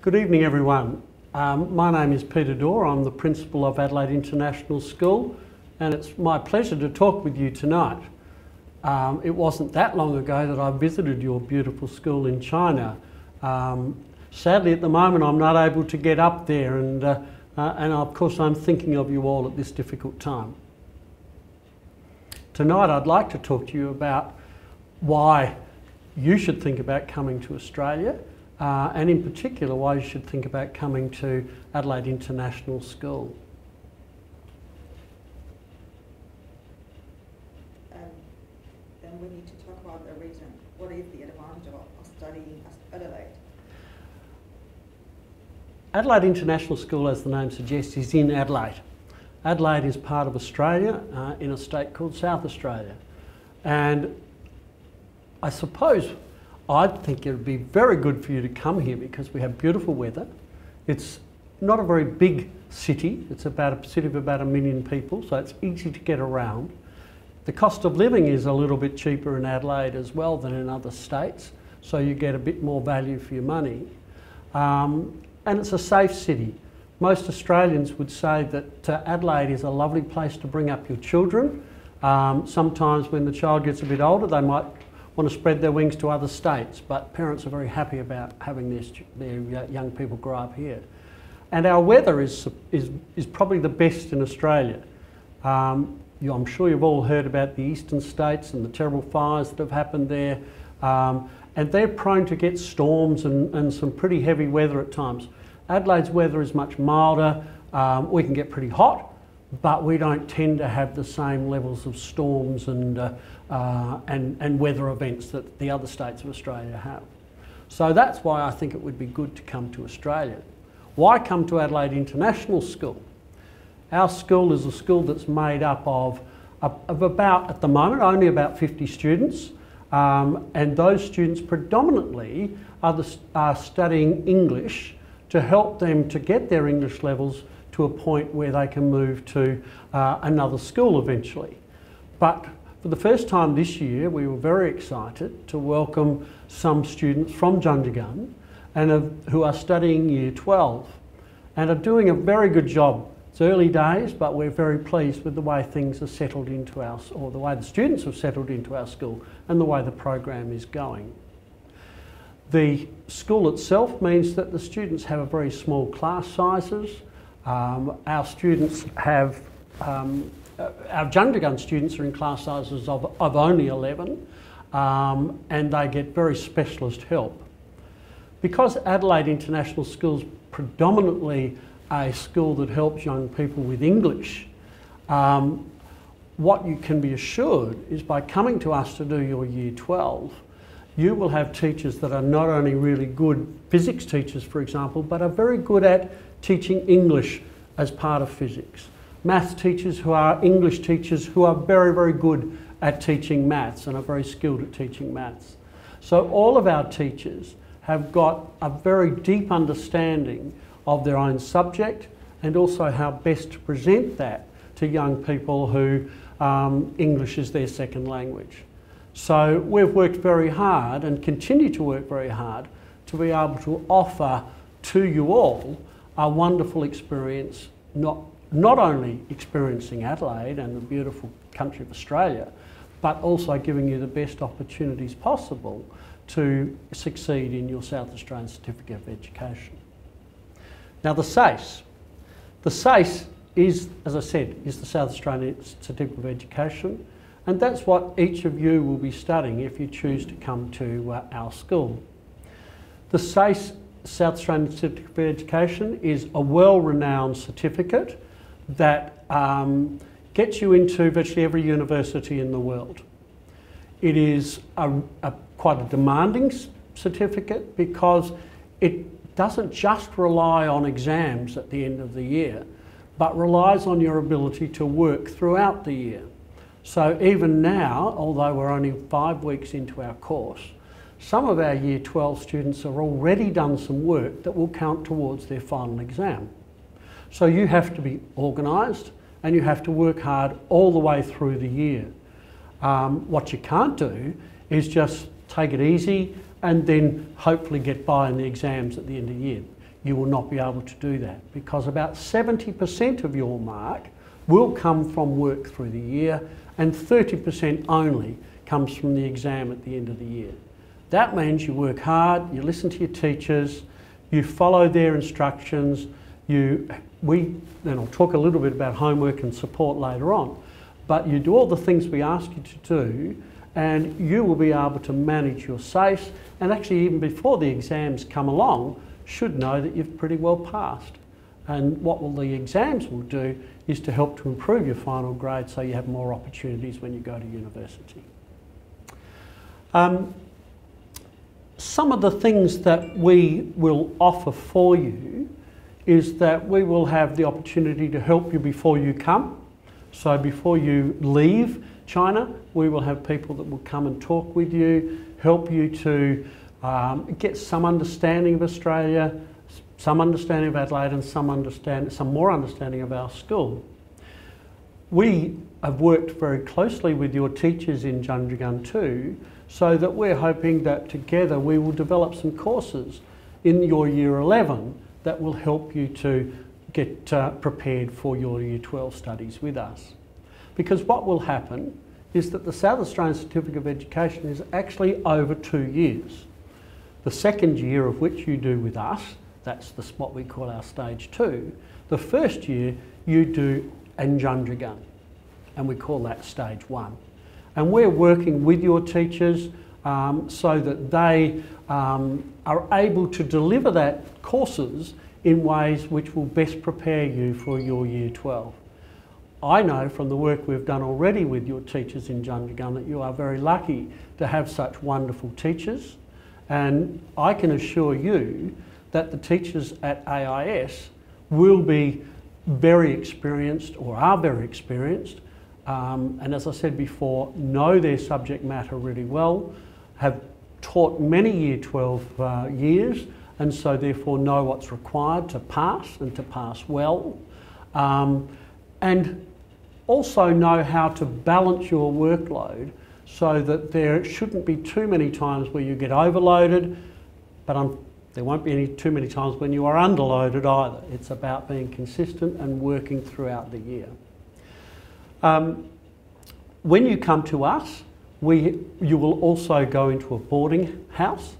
Good evening, everyone. My name is Peter Dorr. I'm the principal of Adelaide International School, and it's my pleasure to talk with you tonight. It wasn't that long ago that I visited your beautiful school in China. Sadly, at the moment, I'm not able to get up there, and of course, I'm thinking of you all at this difficult time. Tonight, I'd like to talk to you about why you should think about coming to Australia, and in particular why you should think about coming to Adelaide International School. Then we need to talk about the reason. What is the advantage of studying at Adelaide? Adelaide International School, as the name suggests, is in Adelaide. Adelaide is part of Australia in a state called South Australia. And I suppose I'd think it would be very good for you to come here because we have beautiful weather. It's not a very big city. It's about a city of about 1 million people, so it's easy to get around. The cost of living is a little bit cheaper in Adelaide as well than in other states, so you get a bit more value for your money. And it's a safe city. Most Australians would say that Adelaide is a lovely place to bring up your children. Sometimes when the child gets a bit older, they might want to spread their wings to other states, but parents are very happy about having their young people grow up here. And our weather is probably the best in Australia. I'm sure you've all heard about the eastern states and the terrible fires that have happened there, and they're prone to get storms and some pretty heavy weather at times. Adelaide's weather is much milder. We can get pretty hot, but we don't tend to have the same levels of storms and weather events that the other states of Australia have. So that's why I think it would be good to come to Australia. Why come to Adelaide International School? Our school is a school that's made up of about, at the moment, only about 50 students, and those students predominantly are studying English to help them to get their English levels to a point where they can move to another school eventually. But for the first time this year, we were very excited to welcome some students from Junjagun who are studying Year 12 and are doing a very good job. It's early days, but we're very pleased with the way things are settled into or the way the students have settled into our school and the way the program is going. The school itself means that the students have a very small class sizes. Our students have, our Junjagun students are in class sizes of only 11, and they get very specialist help. Because Adelaide International School is predominantly a school that helps young people with English, what you can be assured is by coming to us to do your Year 12, you will have teachers that are not only really good physics teachers, for example, but are very good at teaching English as part of physics. Maths teachers who are English teachers who are very, very good at teaching maths and are very skilled at teaching maths. So all of our teachers have got a very deep understanding of their own subject and also how best to present that to young people who English is their second language. So we've worked very hard and continue to work very hard to be able to offer to you all a wonderful experience, not only experiencing Adelaide and the beautiful country of Australia, but also giving you the best opportunities possible to succeed in your South Australian Certificate of Education. Now the SACE. The SACE is, as I said, is the South Australian Certificate of Education, and that's what each of you will be studying if you choose to come to our school. The SACE, South Australian Certificate of Education, is a well-renowned certificate that gets you into virtually every university in the world. It is quite a demanding certificate because it doesn't just rely on exams at the end of the year, but relies on your ability to work throughout the year. So even now, although we're only 5 weeks into our course, some of our Year 12 students have already done some work that will count towards their final exam. So you have to be organised and you have to work hard all the way through the year. What you can't do is just take it easy and then hopefully get by in the exams at the end of the year. you will not be able to do that, because about 70% of your mark will come from work through the year and 30% only comes from the exam at the end of the year. That means you work hard, you listen to your teachers, you follow their instructions, then I'll talk a little bit about homework and support later on, but you do all the things we ask you to do and you will be able to manage your SACE, and actually even before the exams come along, should know that you've pretty well passed. And what the exams will do is to help to improve your final grade so you have more opportunities when you go to university. Some of the things that we will offer for you is that we will have the opportunity to help you before you come. So before you leave China, we will have people that will come and talk with you, help you to get some understanding of Australia, some understanding of Adelaide, and some more understanding of our school. We have worked very closely with your teachers in Junjagun too, so that we're hoping that together we will develop some courses in your Year 11 that will help you to get prepared for your Year 12 studies with us. Because what will happen is that the South Australian Certificate of Education is actually over 2 years. The second year of which you do with us, that's what we call our stage 2. The first year you do in Junjagun, and we call that stage 1. And we're working with your teachers so that they are able to deliver that courses in ways which will best prepare you for your Year 12. I know from the work we've done already with your teachers in Junjagun that you are very lucky to have such wonderful teachers, and I can assure you that the teachers at AIS will be very experienced, or are very experienced, and as I said before, know their subject matter really well, have taught many Year 12 years, and so therefore know what's required to pass and to pass well, and also know how to balance your workload so that there shouldn't be too many times where you get overloaded, but there won't be too many times when you are underloaded either. It's about being consistent and working throughout the year. When you come to us, you will also go into a boarding house,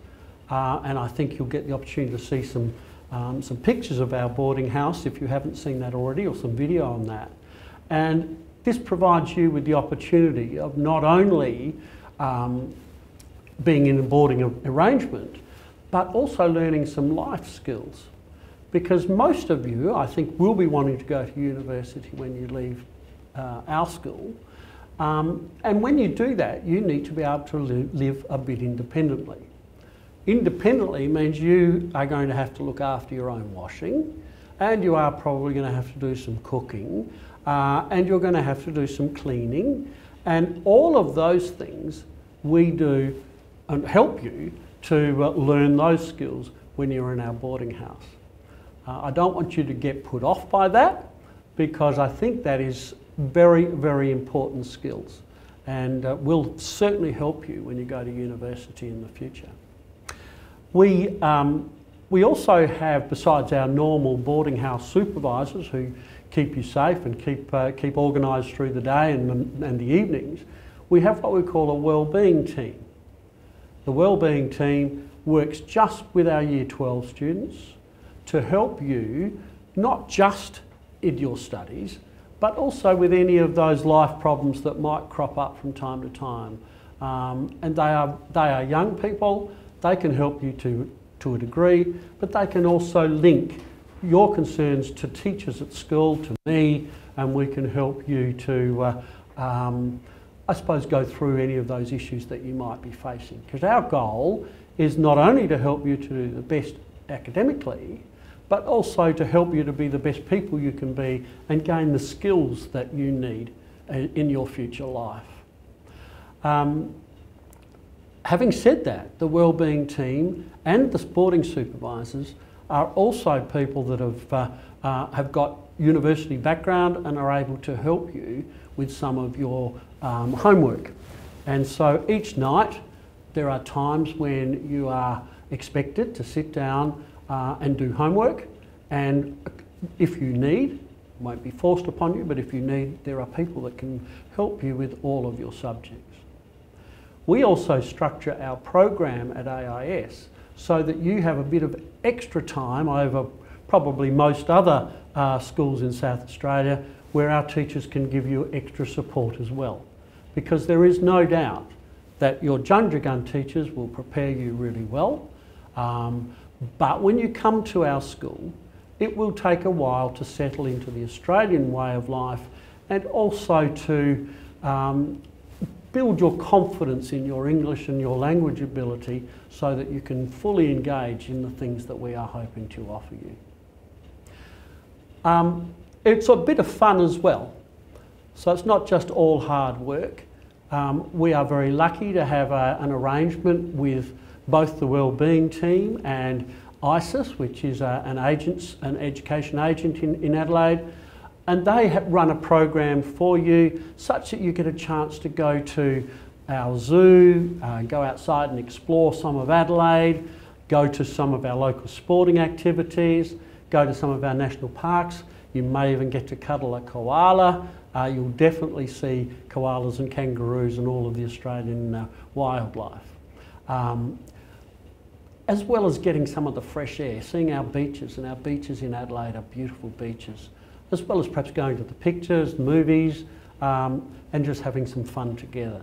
and I think you'll get the opportunity to see some pictures of our boarding house if you haven't seen that already, or some video on that. And this provides you with the opportunity of not only being in a boarding arrangement, but also learning some life skills. Because most of you, I think, will be wanting to go to university when you leave our school. And when you do that, you need to be able to live a bit independently. Independently means you are going to have to look after your own washing, and you are probably going to have to do some cooking, and you're going to have to do some cleaning, and all of those things we do and help you to learn those skills when you're in our boarding house. I don't want you to get put off by that, because I think that is very, very important skills, and will certainly help you when you go to university in the future. We also have, besides our normal boarding house supervisors who keep you safe and keep organised through the day and the evenings, we have what we call a wellbeing team. The wellbeing team works just with our Year 12 students to help you, not just in your studies, but also with any of those life problems that might crop up from time to time. And they are young people. They can help you to a degree, but they can also link your concerns to teachers at school, to me, and we can help you to, I suppose, go through any of those issues that you might be facing. Because our goal is not only to help you to do the best academically, but also to help you to be the best people you can be and gain the skills that you need in your future life. Having said that, the wellbeing team and the boarding supervisors are also people that have got university background and are able to help you with some of your homework. And so each night there are times when you are expected to sit down and do homework. And if you need, won't be forced upon you, but if you need, there are people that can help you with all of your subjects. We also structure our program at AIS so that you have a bit of extra time over probably most other schools in South Australia, where our teachers can give you extra support as well. Because there is no doubt that your Junjagun teachers will prepare you really well, but when you come to our school, it will take a while to settle into the Australian way of life and also to build your confidence in your English and your language ability so that you can fully engage in the things that we are hoping to offer you. It's a bit of fun as well. So it's not just all hard work. We are very lucky to have an arrangement with both the Wellbeing team and ISIS, which is an education agent in Adelaide, and they run a program for you such that you get a chance to go to our zoo, go outside and explore some of Adelaide, go to some of our local sporting activities, go to some of our national parks. You may even get to cuddle a koala. You'll definitely see koalas and kangaroos and all of the Australian wildlife. As well as getting some of the fresh air, seeing our beaches, and our beaches in Adelaide are beautiful beaches, as well as perhaps going to the pictures, movies, and just having some fun together.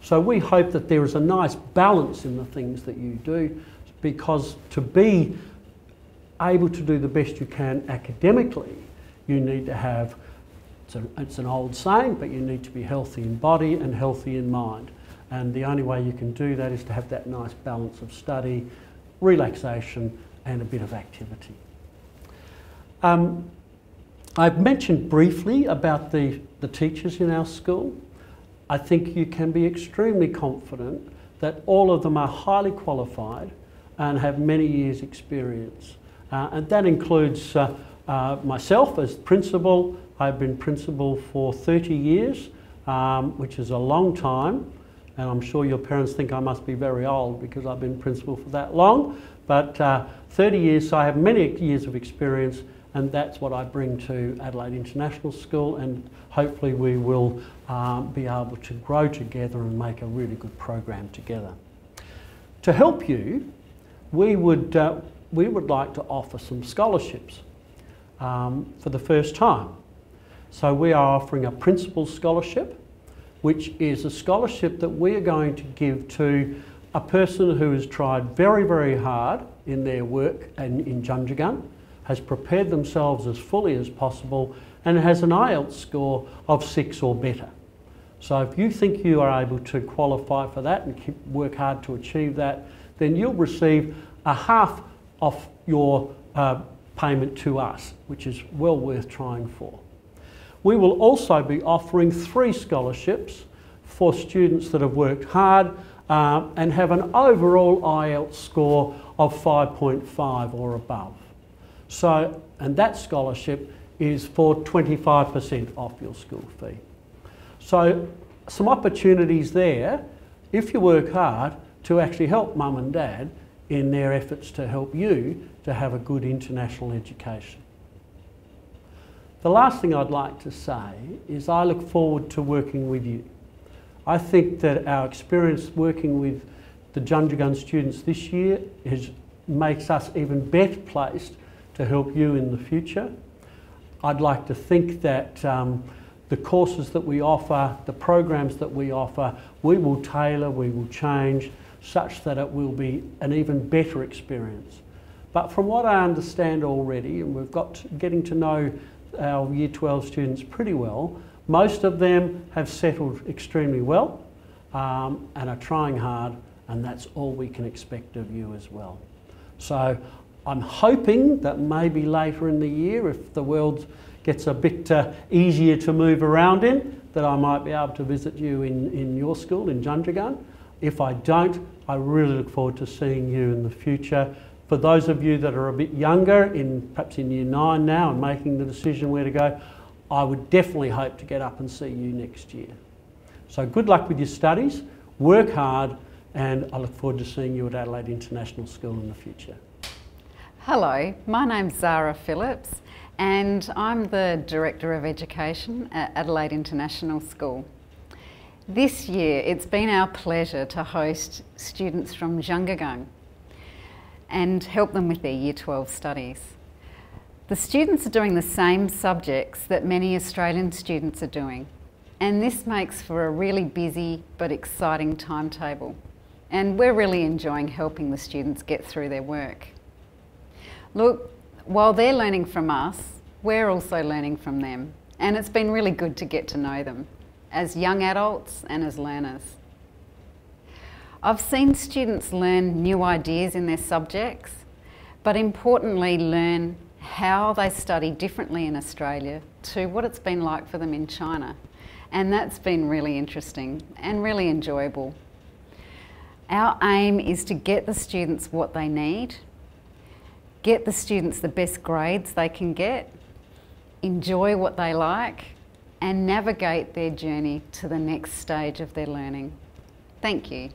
So we hope that there is a nice balance in the things that you do, because to be able to do the best you can academically, you need to have, it's an old saying, but you need to be healthy in body and healthy in mind. And the only way you can do that is to have that nice balance of study, relaxation, and a bit of activity. I've mentioned briefly about the teachers in our school. I think you can be extremely confident that all of them are highly qualified and have many years' experience. And that includes myself as principal. I've been principal for 30 years, which is a long time. And I'm sure your parents think I must be very old because I've been principal for that long. But 30 years, so I have many years of experience, and that's what I bring to Adelaide International School, and hopefully we will be able to grow together and make a really good program together. To help you, we would like to offer some scholarships for the first time. So we are offering a principal scholarship, which is a scholarship that we are going to give to a person who has tried very, very hard in their work and in Junjagun, has prepared themselves as fully as possible, and has an IELTS score of 6 or better. So if you think you are able to qualify for that and work hard to achieve that, then you'll receive a half of your payment to us, which is well worth trying for. We will also be offering 3 scholarships for students that have worked hard and have an overall IELTS score of 5.5 or above. So, and that scholarship is for 25% off your school fee. So some opportunities there, if you work hard, to actually help mum and dad in their efforts to help you to have a good international education. The last thing I'd like to say is I look forward to working with you. I think that our experience working with the Junjagun students this year makes us even better placed to help you in the future. I'd like to think that the courses that we offer, the programs that we offer, we will tailor, we will change such that it will be an even better experience. But from what I understand already, and we've got getting to know our Year 12 students pretty well, most of them have settled extremely well and are trying hard, and that's all we can expect of you as well. So I'm hoping that maybe later in the year, if the world gets a bit easier to move around in, that I might be able to visit you in your school in Junjagun. If I don't, I really look forward to seeing you in the future. For those of you that are a bit younger, perhaps in Year 9 now and making the decision where to go, I would definitely hope to get up and see you next year. So good luck with your studies, work hard, and I look forward to seeing you at Adelaide International School in the future. Hello, my name's Zara Phillips and I'm the Director of Education at Adelaide International School. This year it's been our pleasure to host students from张家港and help them with their Year 12 studies. The students are doing the same subjects that many Australian students are doing, and this makes for a really busy but exciting timetable. And we're really enjoying helping the students get through their work. Look, while they're learning from us, we're also learning from them, and it's been really good to get to know them as young adults and as learners. I've seen students learn new ideas in their subjects, but importantly learn how they study differently in Australia to what it's been like for them in China. And that's been really interesting and really enjoyable. Our aim is to get the students what they need, get the students the best grades they can get, enjoy what they like, and navigate their journey to the next stage of their learning. Thank you.